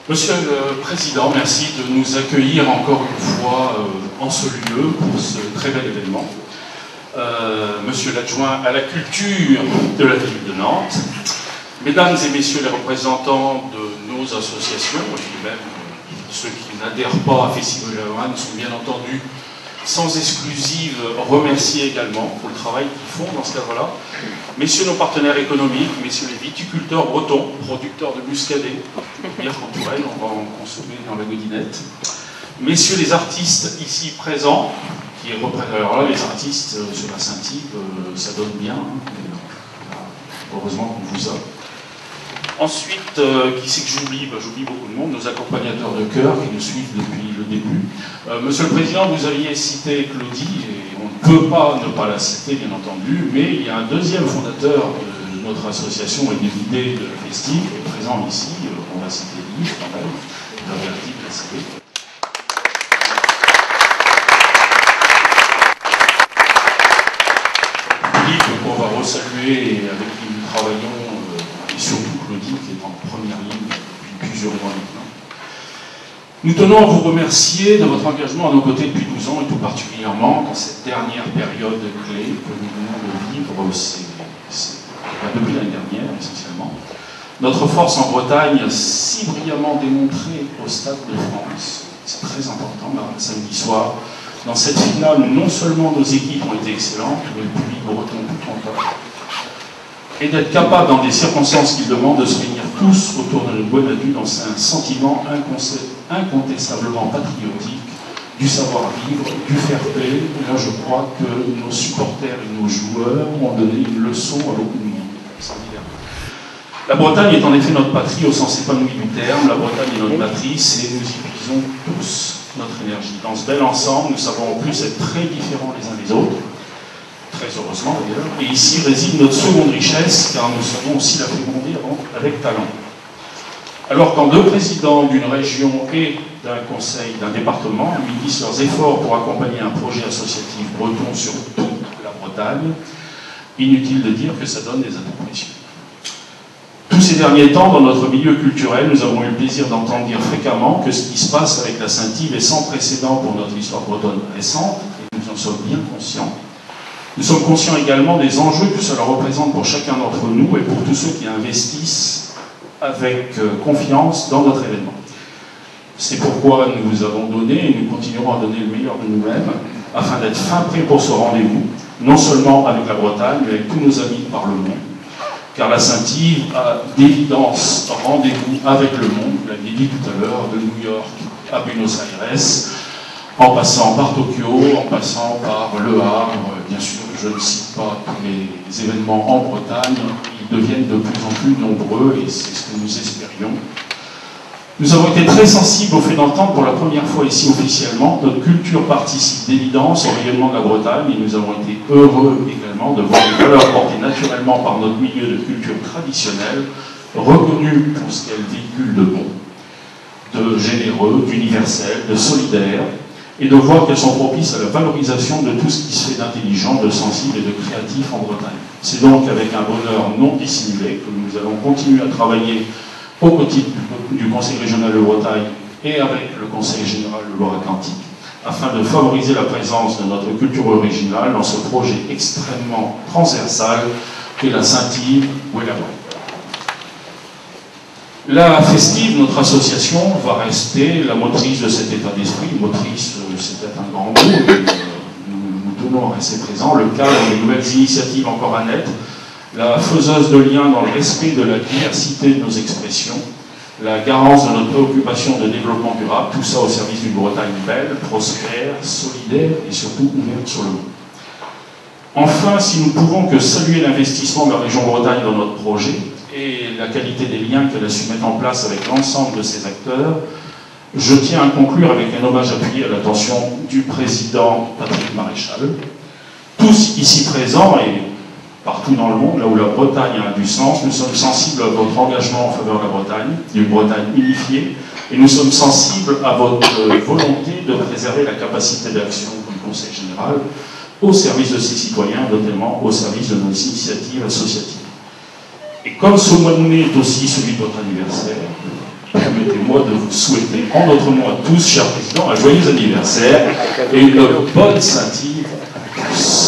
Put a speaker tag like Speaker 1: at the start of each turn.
Speaker 1: Monsieur le Président, merci de nous accueillir encore une fois en ce lieu pour ce très bel événement. Monsieur l'adjoint à la culture de la ville de Nantes, Mesdames et Messieurs les représentants de nos associations, et même ceux qui n'adhèrent pas à Festival One sont bien entendu sans exclusive remerciés également pour le travail qu'ils font dans ce cadre-là. Messieurs nos partenaires économiques, messieurs les viticulteurs bretons, producteurs de muscadet, bière Cantourelle, on va en consommer dans la godinette. Messieurs les artistes ici présents, qui représentent, alors là les artistes sur la Saint-Yves, ça donne bien, hein. Heureusement qu'on vous a. Ensuite, qui c'est que j'oublie? J'oublie beaucoup de monde, nos accompagnateurs de chœur qui nous suivent depuis le début. Monsieur le Président, vous aviez cité Claudie, et on ne peut pas ne pas la citer, bien entendu, mais il y a un deuxième fondateur de notre association et des idées de la Festive, qui est présent ici, on va citer Yves quand même, vous avez un titre à citer. Yves, qu'on va resaluer et avec qui nous travaillons, et surtout Claudie, qui est en première ligne depuis plusieurs mois maintenant. Nous tenons à vous remercier de votre engagement à nos côtés depuis 12 ans, et tout particulièrement dans cette dernière période clé que nous venons de vivre, depuis l'année dernière essentiellement. Notre force en Bretagne, si brillamment démontrée au Stade de France, c'est très important, samedi soir. Dans cette finale, non seulement nos équipes ont été excellentes, mais le public breton tout content. Et d'être capable, dans des circonstances qu'il demande, de se réunir tous autour d'une bonne vue dans un sentiment incontestablement patriotique, du savoir-vivre, du fair-play. Et là, je crois que nos supporters et nos joueurs ont donné une leçon à beaucoup de monde. La Bretagne est en effet notre patrie au sens épanoui du terme. La Bretagne est notre matrice et nous y puisons tous notre énergie. Dans ce bel ensemble, nous savons en plus être très différents les uns des autres. Très heureusement d'ailleurs, et ici réside notre seconde richesse, car nous savons aussi la féconder avec talent. Alors quand deux présidents d'une région et d'un conseil d'un département unissent leurs efforts pour accompagner un projet associatif breton sur toute la Bretagne, inutile de dire que ça donne des atouts précieux. Tous ces derniers temps, dans notre milieu culturel, nous avons eu le plaisir d'entendre dire fréquemment que ce qui se passe avec la Saint-Yves est sans précédent pour notre histoire bretonne récente, et nous en sommes bien conscients. Nous sommes conscients également des enjeux que cela représente pour chacun d'entre nous et pour tous ceux qui investissent avec confiance dans notre événement. C'est pourquoi nous vous avons donné et nous continuerons à donner le meilleur de nous-mêmes afin d'être fin prêts pour ce rendez-vous, non seulement avec la Bretagne, mais avec tous nos amis par le monde. Car la Saint-Yves a d'évidence rendez-vous avec le monde, vous l'aviez dit tout à l'heure, de New York à Buenos Aires, en passant par Tokyo, en passant par Le Havre, bien sûr, je ne cite pas tous les événements en Bretagne, ils deviennent de plus en plus nombreux et c'est ce que nous espérions. Nous avons été très sensibles au fait d'entendre pour la première fois ici officiellement que notre culture participe d'évidence au rayonnement de la Bretagne et nous avons été heureux également de voir les valeurs portées naturellement par notre milieu de culture traditionnelle reconnues pour ce qu'elles véhiculent de bon, de généreux, d'universel, de solidaire, et de voir qu'elles sont propices à la valorisation de tout ce qui se fait d'intelligent, de sensible et de créatif en Bretagne. C'est donc avec un bonheur non dissimulé que nous allons continuer à travailler au quotidien du Conseil régional de Bretagne et avec le Conseil général de Loire-Atlantique, afin de favoriser la présence de notre culture originale dans ce projet extrêmement transversal qu'est la Saint-Yves ou la Bretagne. La Festive, notre association, va rester la motrice de cet état d'esprit. Motrice, c'est peut-être un grand mot, mais nous tenons à rester présents. Le cadre des nouvelles initiatives encore à naître, la faiseuse de liens dans le respect de la diversité de nos expressions, la garance de notre préoccupation de développement durable, tout ça au service d'une Bretagne belle, prospère, solidaire et surtout ouverte sur le monde. Enfin, si nous ne pouvons que saluer l'investissement de la région Bretagne dans notre projet, et la qualité des liens qu'elle a su mettre en place avec l'ensemble de ses acteurs, je tiens à conclure avec un hommage appuyé à l'attention du président Patrick Maréchal. Tous ici présents et partout dans le monde, là où la Bretagne a du sens, nous sommes sensibles à votre engagement en faveur de la Bretagne, d'une Bretagne unifiée, et nous sommes sensibles à votre volonté de préserver la capacité d'action du Conseil général au service de ses citoyens, notamment au service de nos initiatives associatives. Et comme ce mois de mai est aussi celui de votre anniversaire, permettez-moi de vous souhaiter, en notre nom à tous, cher Président, un joyeux anniversaire et une bonne Saint-Yves à tous.